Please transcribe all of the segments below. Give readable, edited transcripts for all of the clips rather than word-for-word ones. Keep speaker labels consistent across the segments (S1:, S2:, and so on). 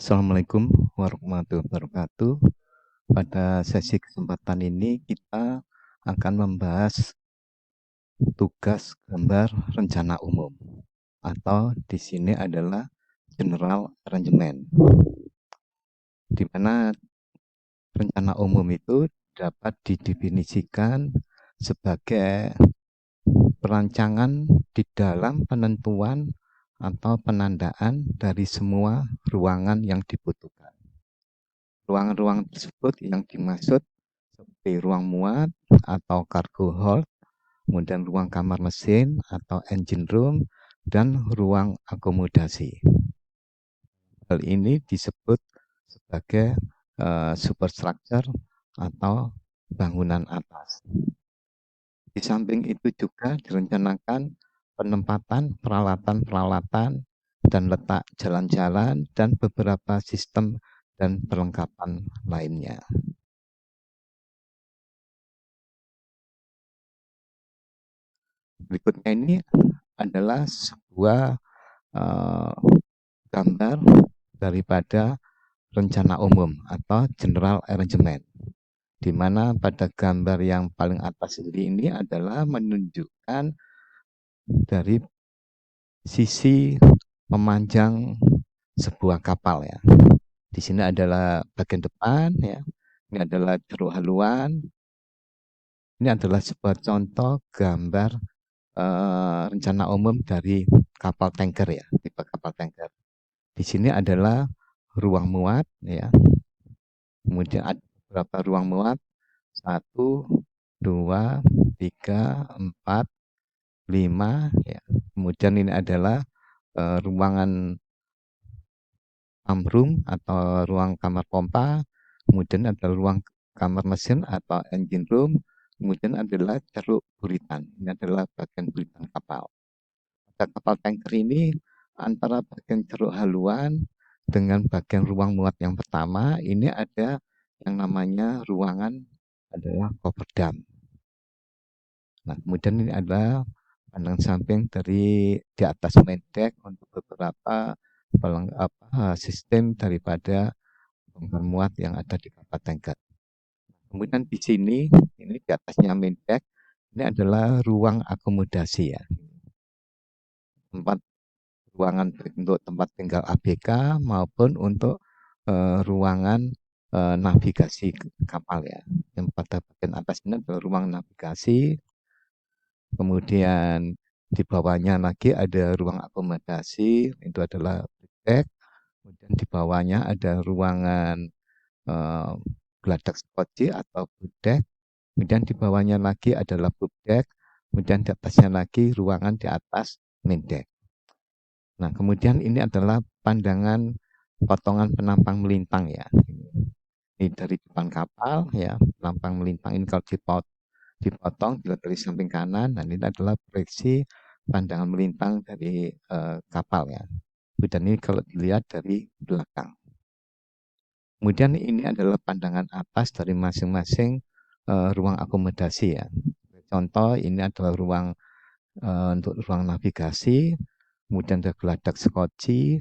S1: Assalamualaikum warahmatullahi wabarakatuh. Pada sesi kesempatan ini kita akan membahas tugas gambar rencana umum atau di sini adalah general arrangement, di mana rencana umum itu dapat didefinisikan sebagai perancangan di dalam penentuan atau penandaan dari semua ruangan yang dibutuhkan. Ruangan-ruangan tersebut yang dimaksud seperti ruang muat atau cargo hold, kemudian ruang kamar mesin atau engine room, dan ruang akomodasi. Hal ini disebut sebagai superstructure atau bangunan atas. Di samping itu juga direncanakan penempatan peralatan-peralatan dan letak jalan-jalan dan beberapa sistem dan perlengkapan lainnya. Berikutnya ini adalah sebuah gambar daripada rencana umum atau general arrangement, di mana pada gambar yang paling atas ini adalah menunjukkan dari sisi memanjang sebuah kapal ya. Di sini adalah bagian depan ya. Ini adalah jeruk haluan. Ini adalah sebuah contoh gambar rencana umum dari kapal tanker ya, tipe kapal tanker. Di sini adalah ruang muat ya. Kemudian ada beberapa ruang muat, 1, 2, 3, 4, 5 ya. Kemudian ini adalah ruangan pump room atau ruang kamar pompa, kemudian ada ruang kamar mesin atau engine room, kemudian adalah ceruk buritan. Ini adalah bagian buritan kapal. Pada kapal tanker ini antara bagian ceruk haluan dengan bagian ruang muat yang pertama ini ada yang namanya ruangan adalah cofferdam. Nah, kemudian ini adalah pandangan samping dari di atas main deck untuk beberapa sistem daripada bongkar muat yang ada di kapal tanker. Kemudian di sini, ini di atasnya main deck, ini adalah ruang akomodasi ya. Tempat ruangan untuk tempat tinggal ABK maupun untuk ruangan navigasi kapal ya. Yang pada bagian atas ini adalah ruang navigasi. Kemudian di bawahnya lagi ada ruang akomodasi, itu adalah deck. Kemudian di bawahnya ada ruangan geladak skoci atau budek. Kemudian di bawahnya lagi adalah budek. Kemudian di atasnya lagi ruangan di atas main deck. Nah, kemudian ini adalah pandangan potongan penampang melintang ya. Ini dari depan kapal ya, penampang melintang ini kalau dipotong dilihat dari samping kanan, dan ini adalah proyeksi pandangan melintang dari kapal ya. Dan ini kalau dilihat dari belakang. Kemudian ini adalah pandangan atas dari masing-masing ruang akomodasi ya. Contoh ini adalah ruang untuk ruang navigasi, kemudian ada geladak skoci,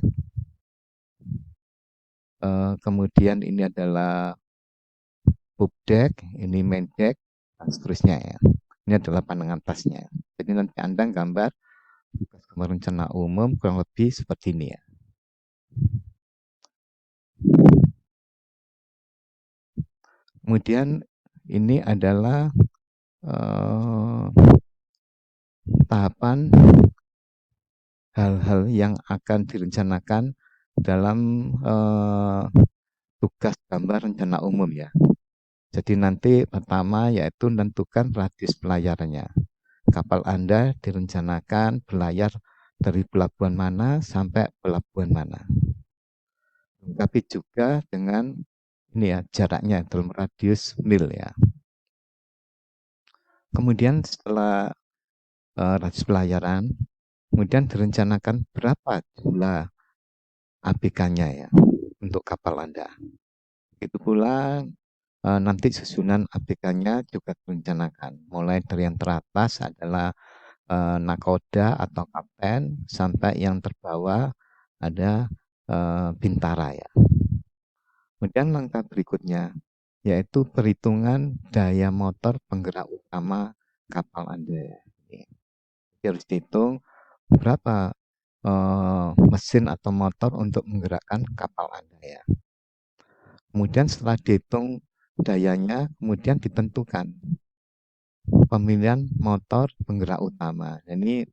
S1: kemudian ini adalah pub deck, ini main deck, dan seterusnya ya. Ini adalah pandangan atasnya. Jadi nanti Anda gambar tugas gambar rencana umum kurang lebih seperti ini ya. Kemudian ini adalah tahapan hal-hal yang akan direncanakan dalam tugas gambar rencana umum ya. Jadi nanti pertama yaitu menentukan radius pelayarannya. Kapal Anda direncanakan berlayar dari pelabuhan mana sampai pelabuhan mana. Tapi juga dengan ini ya jaraknya dalam radius mil ya. Kemudian setelah radius pelayaran, kemudian direncanakan berapa jumlah ABK-nya ya untuk kapal Anda. Itu pula nanti susunan ABK-nya juga direncanakan. Mulai dari yang teratas adalah nakoda atau kapten sampai yang terbawah ada bintara ya. Kemudian langkah berikutnya yaitu perhitungan daya motor penggerak utama kapal Anda. Jadi harus dihitung berapa mesin atau motor untuk menggerakkan kapal Anda ya. Kemudian setelah dihitung dayanya, kemudian ditentukan pemilihan motor penggerak utama. Ini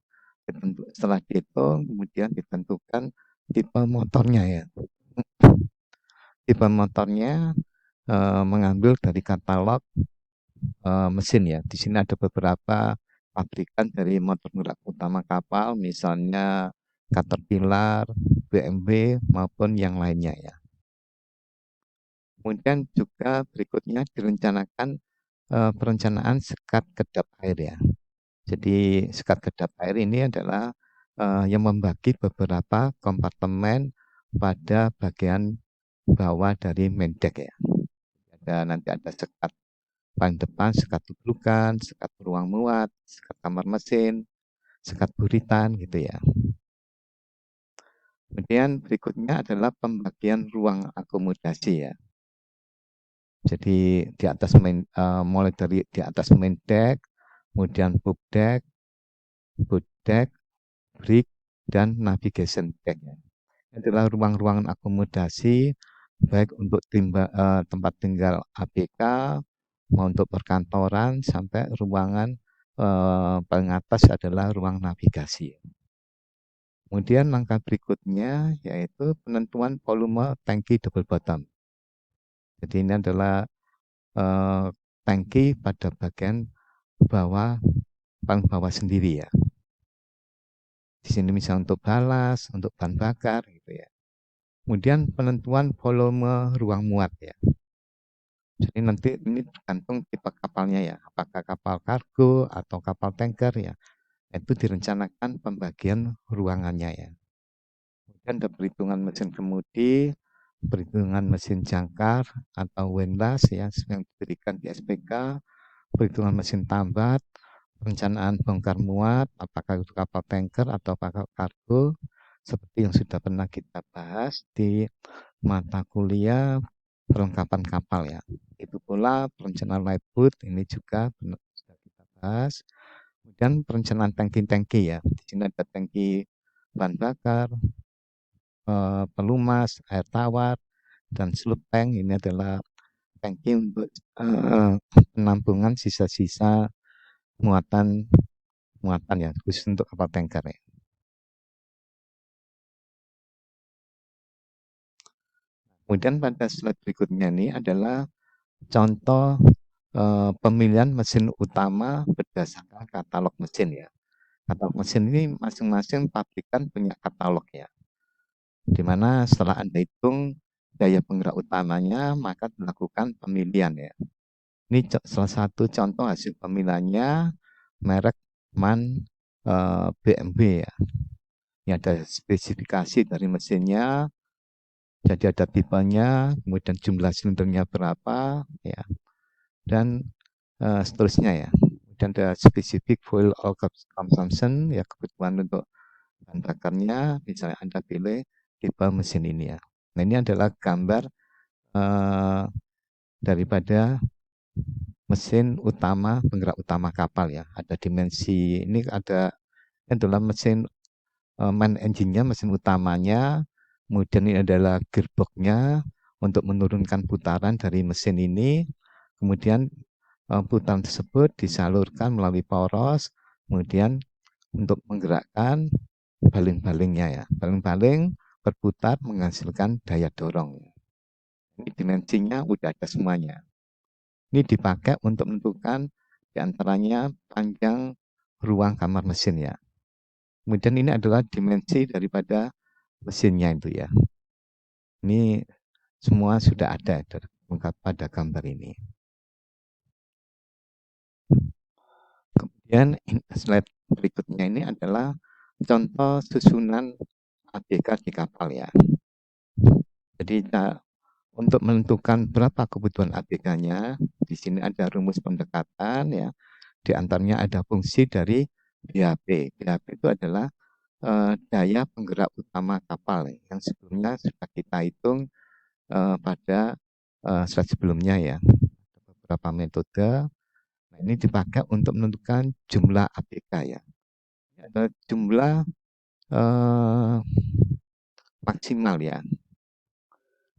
S1: setelah dihitung, kemudian ditentukan tipe motornya ya. Tipe motornya mengambil dari katalog mesin ya. Di sini ada beberapa pabrikan dari motor penggerak utama kapal, misalnya Caterpillar, BMW maupun yang lainnya ya. Kemudian juga berikutnya direncanakan perencanaan sekat kedap air ya. Jadi sekat kedap air ini adalah yang membagi beberapa kompartemen pada bagian bawah dari main deck ya. Nanti ada sekat paling depan, sekat dudrukan, sekat ruang muat, sekat kamar mesin, sekat buritan gitu ya. Kemudian berikutnya adalah pembagian ruang akomodasi ya. Jadi di atas mulai dari di atas main deck, kemudian pub deck, boat deck, brig, dan navigation deck. Adalah ruang-ruangan akomodasi baik untuk tempat tinggal ABK, mau untuk perkantoran sampai ruangan paling atas adalah ruang navigasi. Kemudian langkah berikutnya yaitu penentuan volume tangki double bottom. Jadi ini adalah tangki pada bagian bawah, paling bawah sendiri ya. Di sini misalnya untuk balas, untuk bahan bakar gitu ya. Kemudian penentuan volume ruang muat ya. Jadi nanti ini tergantung tipe kapalnya ya, apakah kapal kargo atau kapal tanker ya. Itu direncanakan pembagian ruangannya ya. Kemudian ada perhitungan mesin kemudi, perhitungan mesin jangkar atau windlass ya yang diberikan di SPK, perhitungan mesin tambat, perencanaan bongkar muat, apakah itu kapal tanker atau kapal kargo, seperti yang sudah pernah kita bahas di mata kuliah perlengkapan kapal ya. Itu pula perencanaan lifeboat ini juga sudah kita bahas. Kemudian perencanaan tangki-tangki ya. Di sini ada tangki bahan bakar, pelumas, air tawar, dan sloop tank. Ini adalah tangki untuk penampungan sisa-sisa muatan ya, khusus untuk kapal tanker ya. Kemudian pada slide berikutnya ini adalah contoh pemilihan mesin utama berdasarkan katalog mesin ya. Katalog mesin ini masing-masing pabrikan punya katalog ya. Dimana setelah Anda hitung daya penggerak utamanya, maka dilakukan pemilihan ya. Ini salah satu contoh hasil pemilihannya merek MAN BMW ya. Ini ada spesifikasi dari mesinnya, jadi ada tipenya, kemudian jumlah silindernya berapa ya, dan seterusnya ya. Dan ada spesifik fuel oil consumption ya, kebutuhan untuk bahan bakarnya, misalnya Anda pilih tipe mesin ini ya. Nah ini adalah gambar daripada mesin utama, penggerak utama kapal ya. Ada dimensi, ini adalah mesin main engine-nya, mesin utamanya, kemudian ini adalah gearbox-nya untuk menurunkan putaran dari mesin ini, kemudian putaran tersebut disalurkan melalui poros, kemudian untuk menggerakkan baling-balingnya ya. Baling-baling berputar menghasilkan daya dorong. Ini dimensinya udah ada semuanya. Ini dipakai untuk menentukan diantaranya panjang ruang kamar mesin ya. Kemudian ini adalah dimensi daripada mesinnya itu ya. Ini semua sudah ada pada gambar ini. Kemudian slide berikutnya ini adalah contoh susunan ABK di kapal ya. Jadi untuk menentukan berapa kebutuhan ABK-nya, di sini ada rumus pendekatan ya. Di antaranya ada fungsi dari BHP. BHP itu adalah daya penggerak utama kapal yang sebelumnya sudah kita hitung pada slide sebelumnya ya. Beberapa metode. Nah, ini dipakai untuk menentukan jumlah ABK ya. Ini adalah jumlah maksimal ya.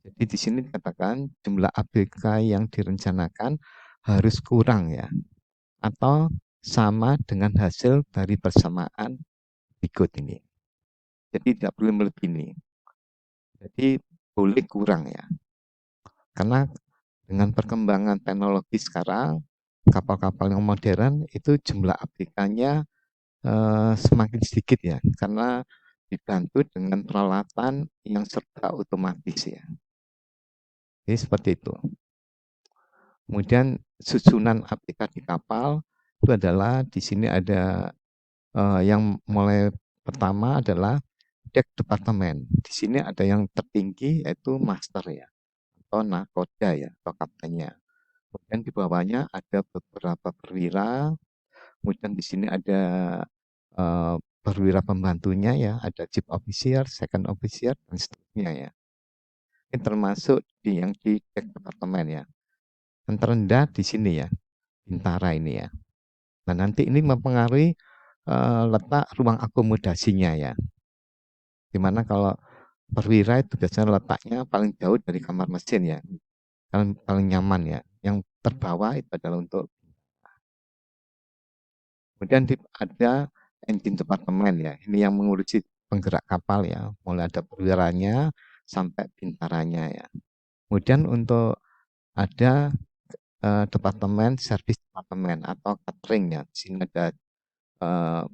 S1: Jadi di sini dikatakan jumlah ABK yang direncanakan harus kurang ya, atau sama dengan hasil dari persamaan berikut ini. Jadi tidak boleh melebihi ini. Jadi boleh kurang ya. Karena dengan perkembangan teknologi sekarang, kapal-kapal yang modern itu jumlah ABK-nya semakin sedikit ya, karena dibantu dengan peralatan yang serba otomatis ya. Jadi seperti itu. Kemudian susunan ABK di kapal itu adalah di sini ada yang mulai pertama adalah deck departemen. Di sini ada yang tertinggi yaitu master ya, atau nakoda ya, atau kaptennya. Kemudian di bawahnya ada beberapa perwira. Kemudian di sini ada perwira pembantunya ya, ada chief officer, second officer, dan seterusnya ya. Ini termasuk yang di deck departemen ya. Yang terendah di sini ya, bintara ini ya. Nah, nanti ini mempengaruhi letak ruang akomodasinya ya. Dimana kalau perwira itu biasanya letaknya paling jauh dari kamar mesin ya, paling nyaman ya. Yang terbawah itu adalah untuk. Kemudian ada engine departemen ya, ini yang mengurusi penggerak kapal ya, mulai ada perwiranya sampai bintaranya ya. Kemudian untuk ada departemen service departemen atau catering ya. Di sini ada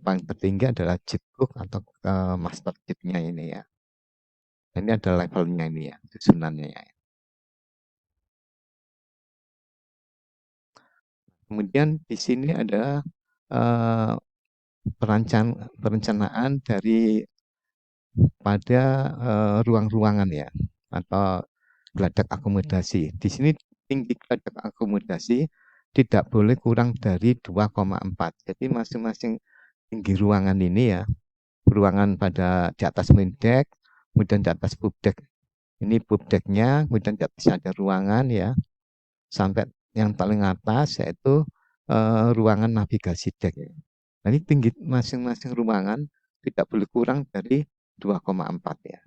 S1: paling tertinggi adalah chief cook atau master chief-nya ini ya. Ini ada levelnya ini ya, susunannya ya. Kemudian di sini ada perencanaan dari pada ruang-ruangan ya, atau geladak akomodasi. Di sini tinggi geladak akomodasi tidak boleh kurang dari 2,4. Jadi masing-masing tinggi ruangan ini ya, ruangan pada di atas main deck, kemudian di atas pub deck. Ini pub decknya, kemudian di atas ada ruangan ya, sampai yang paling atas yaitu ruangan navigasi deck ya. Jadi tinggi masing-masing ruangan tidak boleh kurang dari 2,4 ya.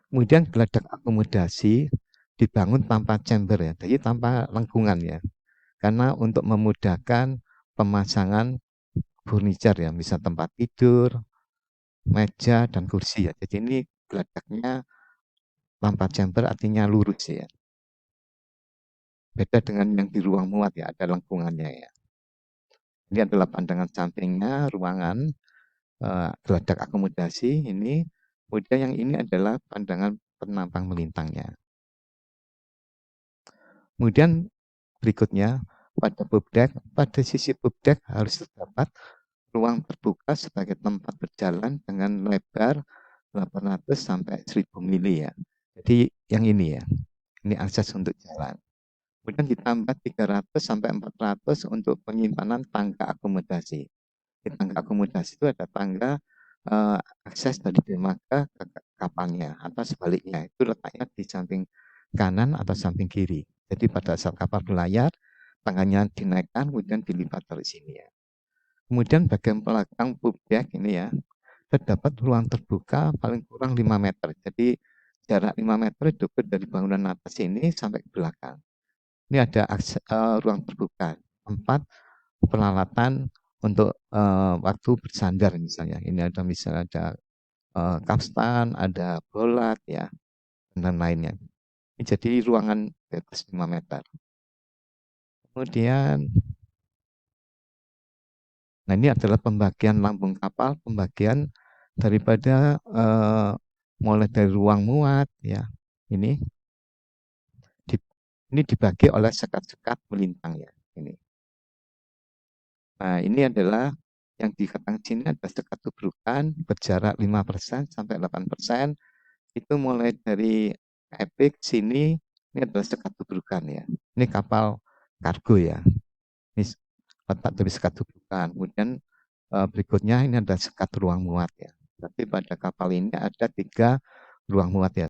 S1: Kemudian geladak akomodasi dibangun tanpa chamber ya, jadi tanpa lengkungan ya. Karena untuk memudahkan pemasangan furniture ya, bisa tempat tidur, meja, dan kursi ya. Jadi ini geladaknya tanpa chamber artinya lurus ya. Beda dengan yang di ruang muat ya, ada lengkungannya ya. Ini adalah pandangan sampingnya ruangan geladak akomodasi ini. Kemudian yang ini adalah pandangan penampang melintangnya. Kemudian berikutnya pada sisi pub deck harus terdapat ruang terbuka sebagai tempat berjalan dengan lebar 800 sampai 1000 mili ya. Jadi yang ini ya, ini akses untuk jalan. Kemudian ditambah 300 sampai 400 untuk penyimpanan tangga akomodasi. Di tangga akomodasi itu ada tangga akses dari dermaga ke kapalnya atau sebaliknya. Itu letaknya di samping kanan atau samping kiri. Jadi pada saat kapal berlayar, tangannya dinaikkan kemudian dilipat dari sini ya. Kemudian bagian belakang pub deck ini ya, terdapat ruang terbuka paling kurang 5 meter. Jadi jarak 5 meter itu dari bangunan atas ini sampai ke belakang. Ini ada ruang terbuka, tempat peralatan untuk waktu bersandar misalnya. Ini ada misalnya ada kapstan, ada bolat ya, dan lainnya. Ini jadi ruangan bebas 5 meter. Kemudian, nah ini adalah pembagian lambung kapal, pembagian daripada mulai dari ruang muat ya. Ini dibagi oleh sekat-sekat melintang ya. Ini. Nah, ini adalah yang dikatakan sini ada sekat tubrukan berjarak 5% sampai 8%. Itu mulai dari Epic sini, ini adalah sekat tubrukan ya. Ini kapal kargo ya. Ini letak dari sekat tubrukan. Kemudian berikutnya ini ada sekat ruang muat ya. Tapi pada kapal ini ada 3 ruang muat ya.